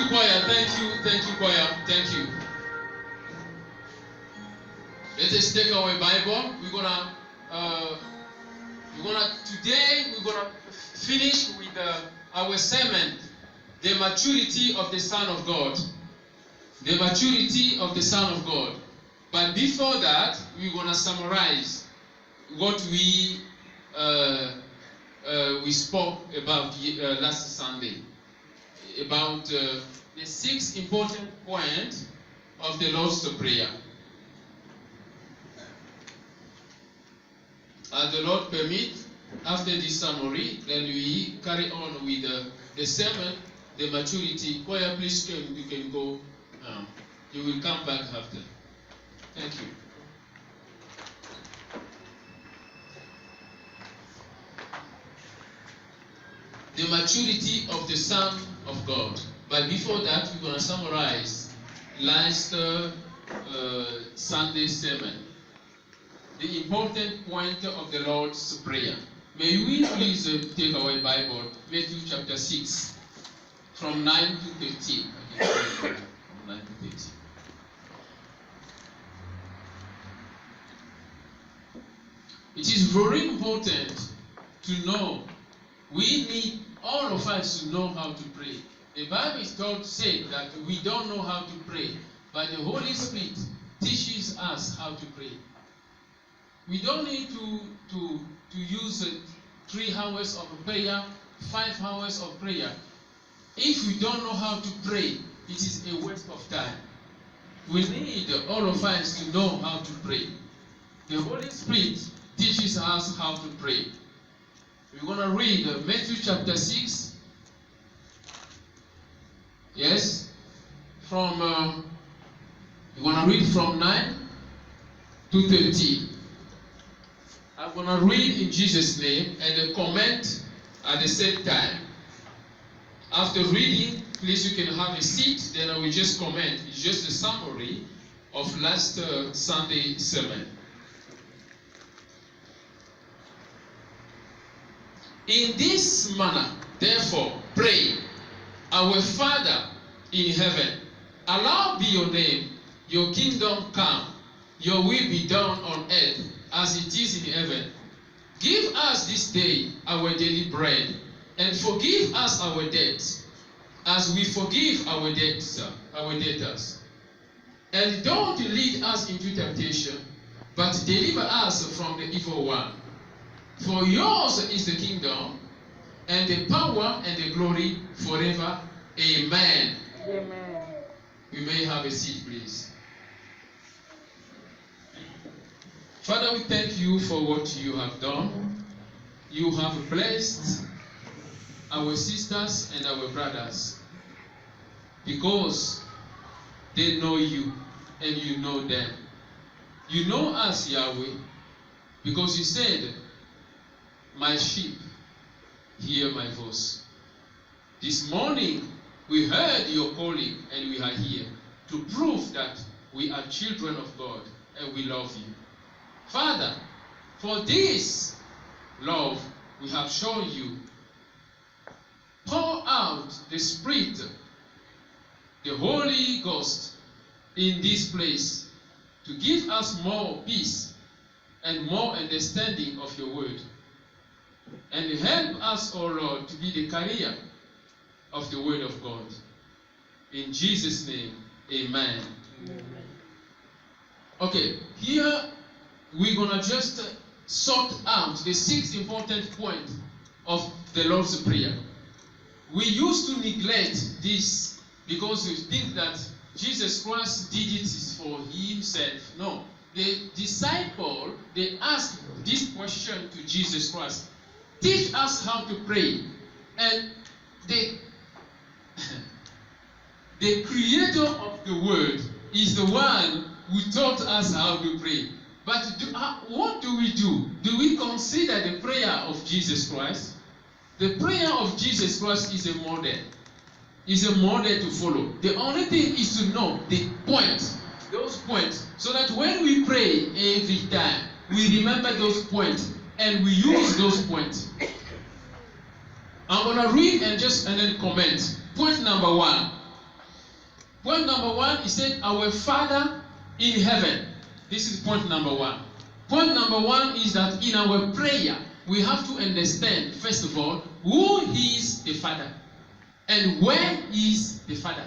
you, choir. Thank you, choir. Thank you. Let us take our Bible. Today we're gonna finish with our sermon, the maturity of the Son of God. The maturity of the Son of God. But before that, we're gonna summarize what we spoke about last Sunday, about the 6 important points of the Lord's Prayer. As the Lord permit, after this summary, then we carry on with the sermon, the maturity. Choir, please you can go. You will come back after. Thank you. The maturity of the Son of God. But before that, we're going to summarize last Sunday sermon. The important point of the Lord's Prayer. May we please take our Bible, Matthew chapter 6, from 9 to 13. From 9 to 13. It is very important to know. We need all of us to know how to pray. The Bible is said that we don't know how to pray, but the Holy Spirit teaches us how to pray. We don't need to use 3 hours of prayer, 5 hours of prayer. If we don't know how to pray, it is a waste of time. We need all of us to know how to pray. The Holy Spirit teaches us how to pray. We're going to read Matthew chapter 6. Yes. We're going to read from 9 to 13. I'm going to read in Jesus' name and comment at the same time. After reading, please you can have a seat, then I will just comment. It's just a summary of last Sunday sermon. In this manner, therefore, pray, Our Father in heaven, hallowed be your name, your kingdom come, your will be done on earth as it is in heaven. Give us this day our daily bread, and forgive us our debts, as we forgive our debtors. And don't lead us into temptation, but deliver us from the evil one. For yours is the kingdom, and the power, and the glory forever. Amen. Amen. You may have a seat, please. Father, we thank you for what you have done. You have blessed our sisters and our brothers because they know you and you know them. You know us, Yahweh, because you said, my sheep hear my voice. This morning we heard your calling and we are here to prove that we are children of God and we love you. Father, for this love we have shown you, pour out the Spirit, the Holy Ghost in this place to give us more peace and more understanding of your word. And help us, O Lord, to be the carrier of the word of God. In Jesus' name, amen. Amen. Okay, here we're going to just sort out the 6 important points of the Lord's Prayer. We used to neglect this because we think that Jesus Christ did it for himself. No. The disciple, they asked this question to Jesus Christ. Teach us how to pray. And the creator of the world is the one who taught us how to pray. But what do? Do we consider the prayer of Jesus Christ? The prayer of Jesus Christ is a model. Is a model to follow. The only thing is to know the points, those points, so that when we pray every time, we remember those points and we use those points. I'm going to read and then comment. Point number 1. Point number one, he said, our Father in heaven. This is point number one. Point number one is that in our prayer, we have to understand, first of all, who is the Father and where is the Father.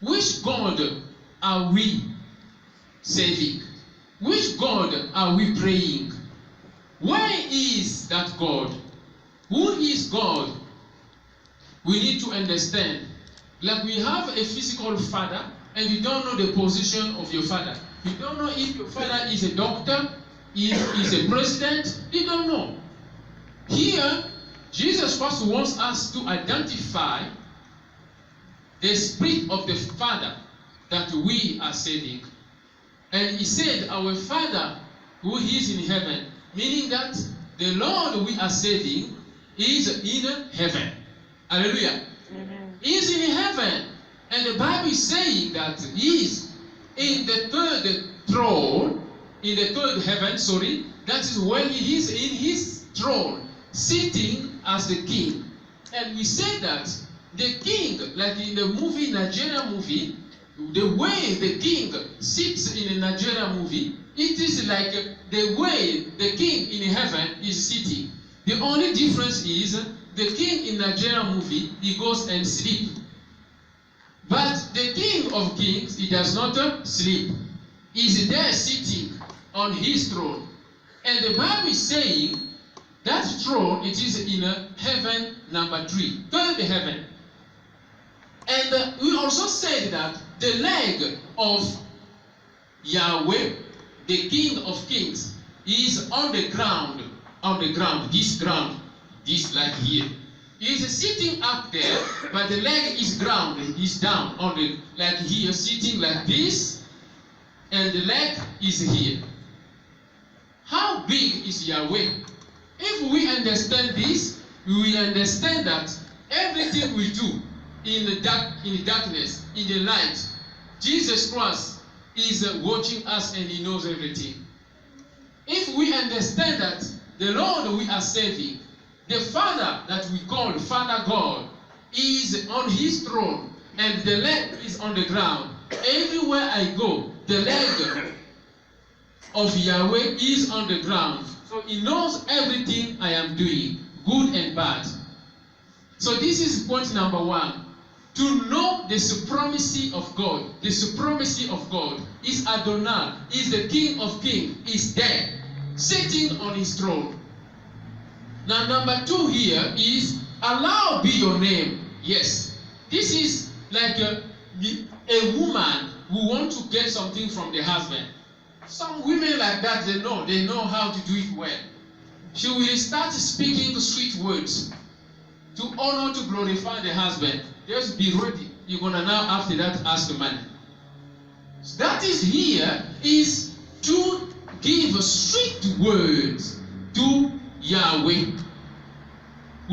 Which God are we saving? Which God are we praying? Where is that God? Who is God? We need to understand. Like we have a physical father and you don't know the position of your father. You don't know if your father is a doctor, if he's a president. You don't know. Here, Jesus Christ wants us to identify the spirit of the Father that we are saving. And he said, our Father who is in heaven, meaning that the Lord we are saving is in heaven. Hallelujah. Amen. He is in heaven. And the Bible is saying that he is in the third throne, in the third heaven, that is where he is in his throne, sitting as the king. And we say that the king, like in the movie, Nigerian movie, the way the king sits in a Nigerian movie, it is like the way the king in heaven is sitting. The only difference is the king in Nigerian movie, he goes and sleep. But the King of Kings, he does not sleep. He's there sitting on his throne. And the Bible is saying that throne, it is in heaven number 3, third heaven. And we also said that the leg of Yahweh, the King of Kings, is on the ground, this like here. He is sitting up there, but the leg is grounded, is down on the, like here, sitting like this, and the leg is here. How big is Yahweh? If we understand this, we will understand that everything we do in the darkness, in the light, Jesus Christ is watching us and he knows everything. If we understand that the Lord we are serving, the Father that we call Father God, is on his throne and the leg is on the ground. Everywhere I go, the leg of Yahweh is on the ground. So he knows everything I am doing, good and bad. So this is point number 1. To know the supremacy of God. The supremacy of God is Adonai, is the King of Kings, is there, sitting on his throne. Now number 2 here is, allowed be your name. Yes. This is like a woman who wants to get something from the husband. Some women like that, they know how to do it well. She will start speaking sweet words to honor, to glorify the husband. Just be ready. You're going to now after that ask the man. So that is here is to give sweet words to Yahweh.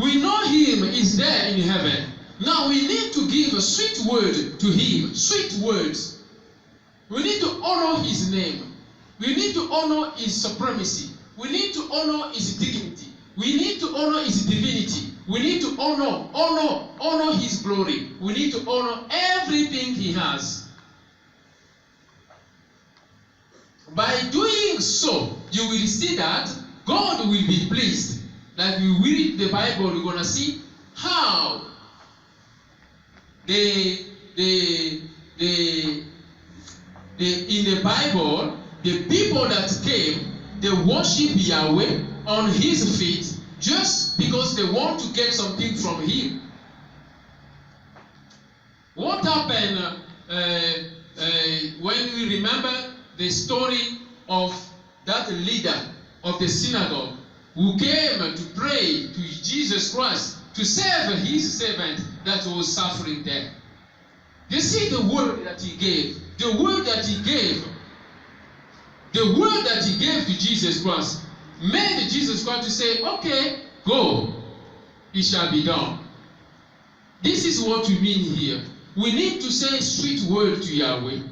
We know him is there in heaven. Now we need to give a sweet word to him. Sweet words. We need to honor his name. We need to honor his supremacy. We need to honor his dignity. We need to honor his divinity. We need to honor his glory. We need to honor everything he has. By doing so, you will see that God will be pleased. Like we read the Bible, we're going to see how in the Bible, the people that came, they worship Yahweh on his feet just because they want to get something from him. What happened when we remember the story of that leader of the synagogue who came to pray to Jesus Christ to save his servant that was suffering there? You see the word that he gave. The word that he gave. The word that he gave to Jesus Christ made Jesus Christ to say, okay, go. It shall be done. This is what we mean here. We need to say sweet word to Yahweh.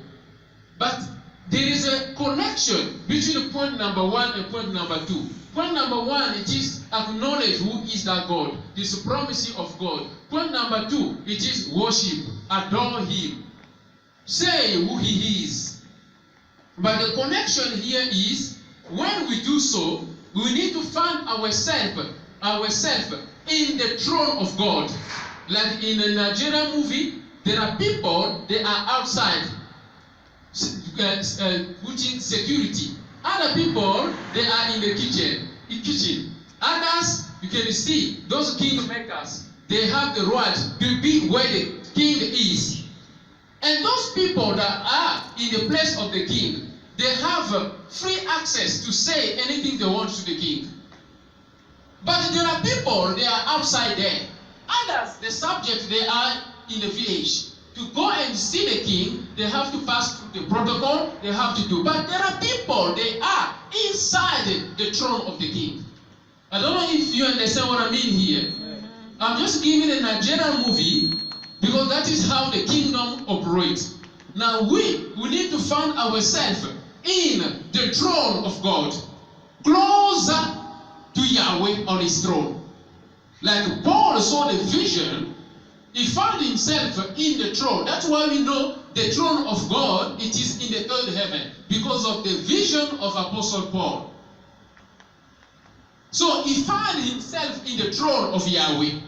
But there is a connection between point number 1 and point number 2. Point number 1, it is acknowledge who is that God, the supremacy of God. Point number 2, it is worship, adore him. say who he is. But the connection here is, when we do so, we need to find ourselves in the throne of God. Like in a Nigerian movie, there are people, they are outside putting security. Other people, they are in the kitchen. Others, you can see, those kingmakers, they have the right to be where the king is. And those people that are in the place of the king, they have free access to say anything they want to the king. But there are people, they are outside there. Others, the subject, they are in the village. To go and see the king, they have to pass through the protocol, they have to do. But there are people, they are inside the throne of the king. I don't know if you understand what I mean here. I'm just giving a Nigerian movie because that is how the kingdom operates. Now we need to find ourselves in the throne of God, closer to Yahweh on his throne. Like Paul saw the vision, he found himself in the throne. That's why we know the throne of God, it is in the third heaven, because of the vision of Apostle Paul. So he found himself in the throne of Yahweh.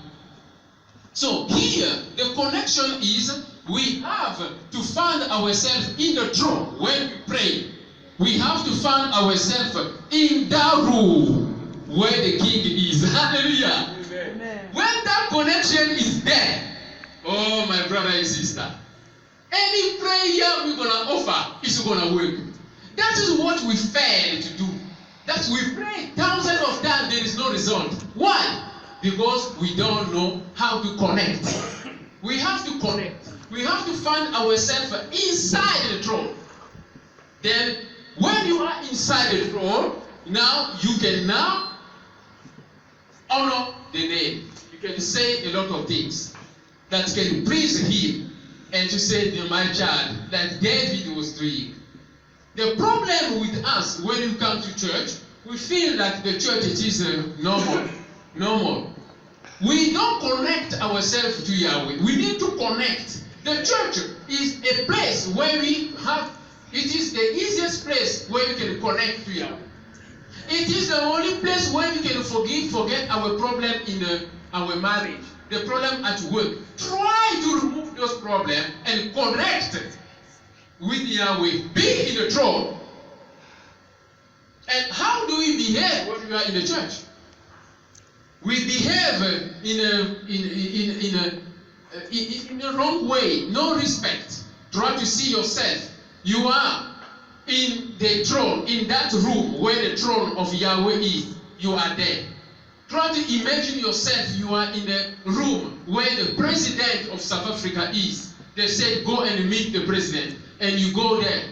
So here, the connection is, we have to find ourselves in the throne when we pray. We have to find ourselves in that room where the king is. Hallelujah. Amen. When that connection is there, oh my brother and sister, any prayer we're going to offer is going to work. That is what we fail to do. That we pray thousands of times, there is no result. Why? Because we don't know how to connect. We have to connect. We have to find ourselves inside the throne. Then, when you are inside the throne, now you can now honor the name. You can say a lot of things that can please him, and to say to my child, like David was doing. The problem with us when we come to church, we feel that the church it is normal. We don't connect ourselves to Yahweh. We need to connect. The church is a place where we have, it is the easiest place where we can connect to Yahweh. It is the only place where we can forget our problem in our marriage, the problem at work. Try to remove those problems and connect with Yahweh. Be in the throne. And how do we behave when we are in the church? We behave in a wrong way, no respect. Try to see yourself. You are in the throne, in that room where the throne of Yahweh is. You are there. Try to imagine yourself, you are in the room where the president of South Africa is. They said, go and meet the president. And you go there.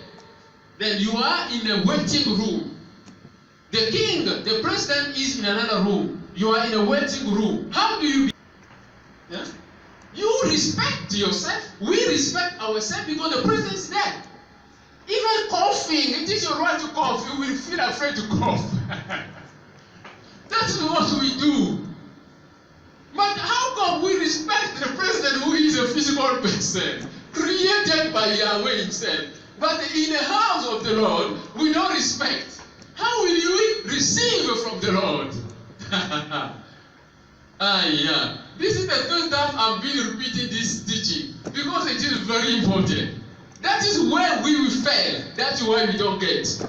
Then you are in a waiting room. The king, the president is in another room. You are in a waiting room. How do you be? Yeah? You respect yourself. We respect ourselves because the president is there. Even coughing, it is your right to cough. You will feel afraid to cough. That's what we do. But how come we respect the president who is a physical person, created by Yahweh himself? But in the house of the Lord, we don't respect. How will you receive from the Lord? Yeah. This is the third time I've been repeating this teaching because it is very important. That is where we will fail. That's why we don't get.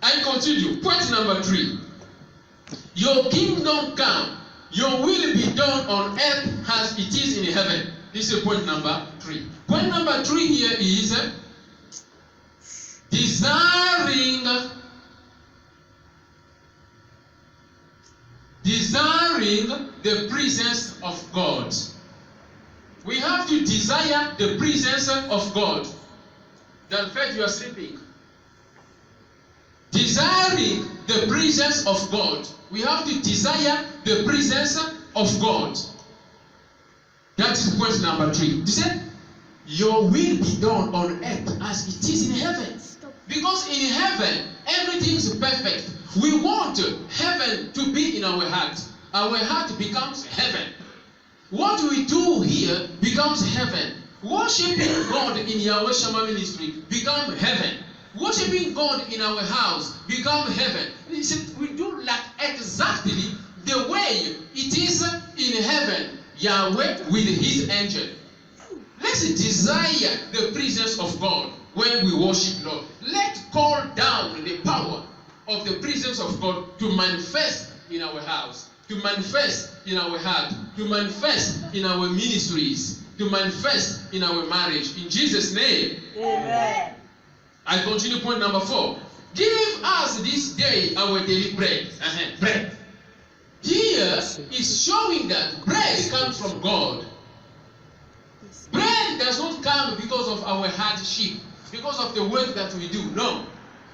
I continue. Point number 3. Your kingdom come. Your will be done on earth as it is in heaven. This is point number 3. Point number 3 here is desiring the presence of God. We have to desire the presence of God. Then first you are sleeping. Desiring the presence of God. We have to desire the presence of God. That is point number 3. You said, your will be done on earth as it is in heaven. Because in heaven, everything is perfect. We want heaven to be in our heart. Our heart becomes heaven. What we do here becomes heaven. Worshiping God in Yahweh Shammah ministry become heaven. Worshiping God in our house become heaven. He said we do like exactly the way it is in heaven. Yahweh with his angel. Let's desire the presence of God when we worship Lord. Let's call down the power of the presence of God to manifest in our house, to manifest in our heart, to manifest in our ministries, to manifest in our marriage. In Jesus' name. Amen. I continue point number 4. Give us this day our daily bread. Bread. Here is showing that bread comes from God. Bread does not come because of our hardship, because of the work that we do. No.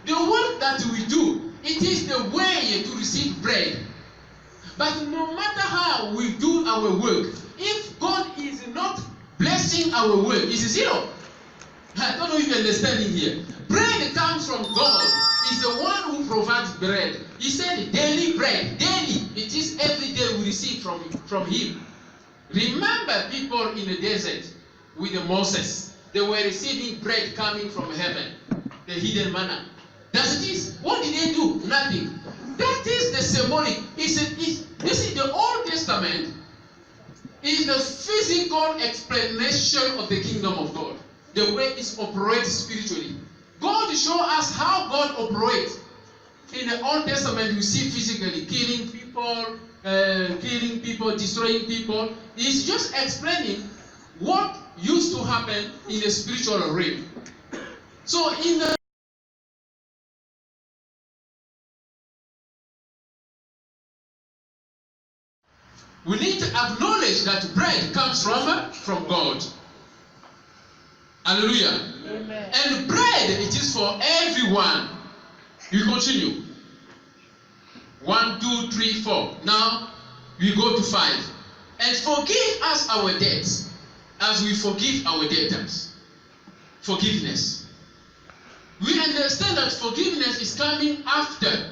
The work that we do, it is the way to receive bread. But no matter how we do our work, if God is not blessing our work, it's zero. I don't know if you understand it here. Bread comes from God. He's the one who provides bread. He said daily bread. Daily. It is every day we receive from him. Remember people in the desert with the Moses. They were receiving bread coming from heaven. The hidden manna. That's it is. What did they do? Nothing. That is the symbolic. This is the Old Testament. Is the physical explanation of the kingdom of God. The way it operates spiritually. God shows us how God operates. In the Old Testament, you see physically killing people, destroying people. He's just explaining what used to happen in the spiritual realm. So in the we need to acknowledge that bread comes from God. Hallelujah. Amen. And bread, it is for everyone. We continue. 1, 2, 3, 4. Now, we go to 5. And forgive us our debts, as we forgive our debtors. Forgiveness. We understand that forgiveness is coming after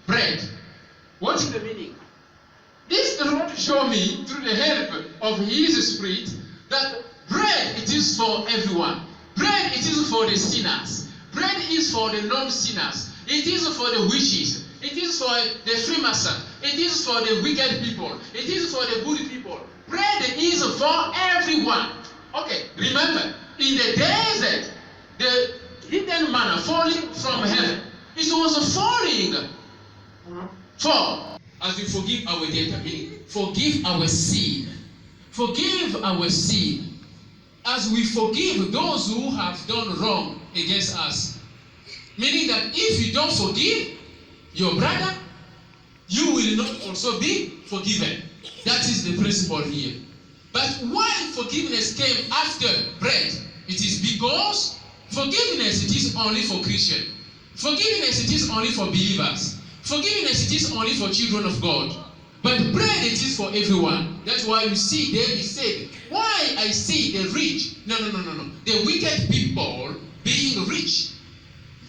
bread. What is the meaning? This the Lord showed me through the help of His Spirit that bread it is for everyone. Bread it is for the sinners. Bread is for the non-sinners. It is for the witches. It is for the Freemason. It is for the wicked people. It is for the good people. Bread is for everyone. Okay, remember, in the desert, the hidden manna falling from heaven. It was falling for as we forgive our debtor, meaning forgive our sin. Forgive our sin. As we forgive those who have done wrong against us. Meaning that if you don't forgive your brother, you will not also be forgiven. That is the principle here. But why forgiveness came after bread? It is because forgiveness it is only for Christians. Forgiveness it is only for believers. Forgiveness it is only for children of God. But bread it is for everyone. That's why you see David said, why I see the rich, no. The wicked people being rich.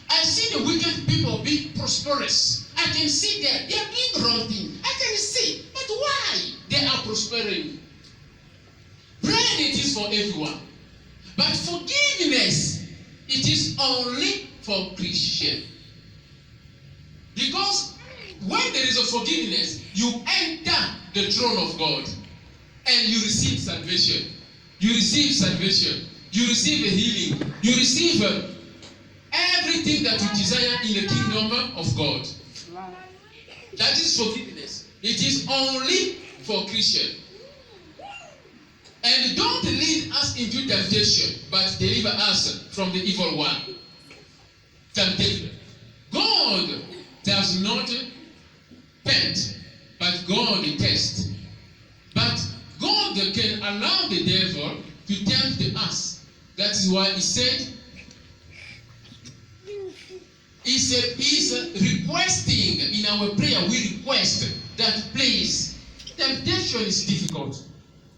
I see the wicked people being prosperous. I can see they are doing wrong thing. I can see. But why they are prospering? Bread it is for everyone. But forgiveness it is only for Christians. Because when there is a forgiveness, you enter the throne of God and you receive salvation. You receive salvation. You receive a healing. You receive everything that you desire in the kingdom of God. That is forgiveness. It is only for Christians. And don't lead us into temptation, but deliver us from the evil one. Temptation. God does not tempt, but God tests. But God can allow the devil to tempt us. That is why he said, he's requesting in our prayer, we request that please, temptation is difficult.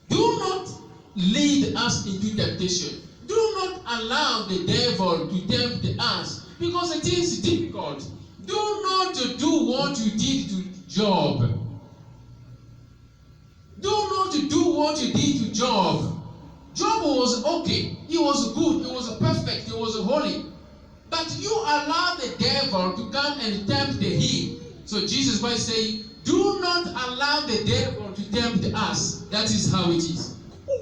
Do not lead us into temptation. Do not allow the devil to tempt us because it is difficult. Do not do what you did to Job. Do not do what you did to Job. Job was okay. He was good. He was perfect. He was holy. But you allow the devil to come and tempt him. So Jesus Christ saying, do not allow the devil to tempt us. That is how it is.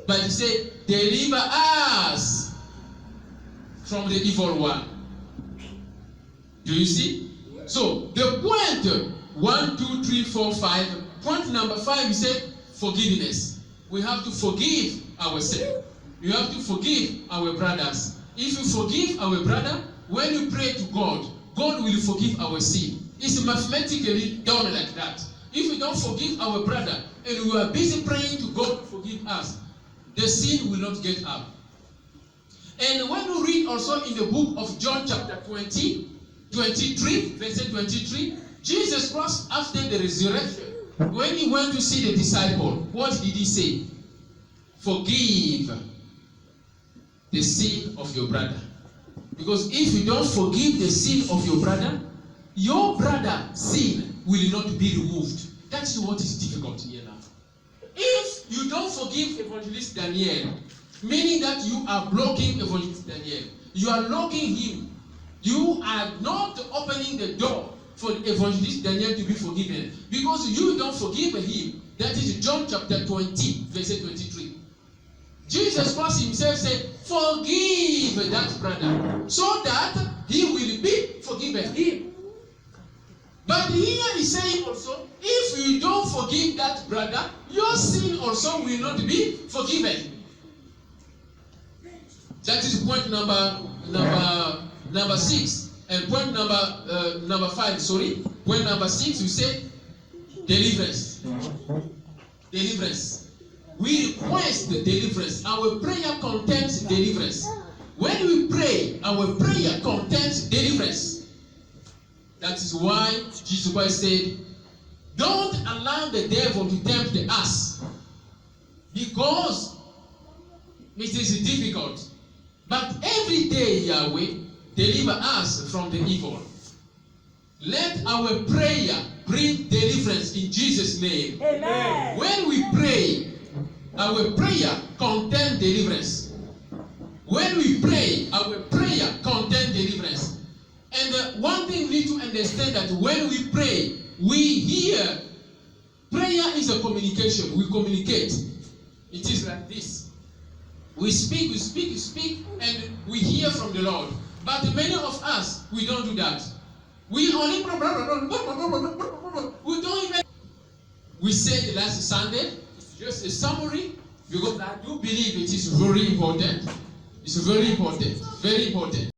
But he said, deliver us from the evil one. Do you see? So the point 1, 2, 3, 4, 5. Point number 5, he said forgiveness. We have to forgive ourselves. You have to forgive our brothers. If you forgive our brother, when you pray to God, God will forgive our sin. It's mathematically done like that. If we don't forgive our brother and we are busy praying to God to forgive us, the sin will not get up. And when we read also in the book of John chapter 20, 23, verse 23, Jesus Christ after the resurrection, when he went to see the disciple, what did he say? Forgive the sin of your brother. Because if you don't forgive the sin of your brother's sin will not be removed. That is what is difficult here now. If you don't forgive Evangelist Daniel, meaning that you are blocking Evangelist Daniel, you are locking him, you are not opening the door for Evangelist Daniel to be forgiven. Because you don't forgive him. That is John chapter 20, verse 23. Jesus Christ himself said, forgive that brother, so that he will be forgiven him. But here he's saying also, if you don't forgive that brother, your sin also will not be forgiven. That is point number 6. And point number 5, sorry. Point number 6, you say deliverance. Deliverance. We request the deliverance. Our prayer contains deliverance. When we pray, our prayer contains deliverance. That is why Jesus Christ said, don't allow the devil to tempt us, because it is difficult. But every day, Yahweh, deliver us from the evil. Let our prayer bring deliverance in Jesus' name. Amen. When we pray, our prayer contains deliverance. When we pray, our prayer contains deliverance. And one thing we need to understand, that when we pray, we hear. Prayer is a communication. We communicate. It is like this. We speak, and we hear from the Lord. But many of us, we don't do that. We only we don't even. We said last Sunday, it's just a summary, because I do believe it is very important. It's very important. Very important.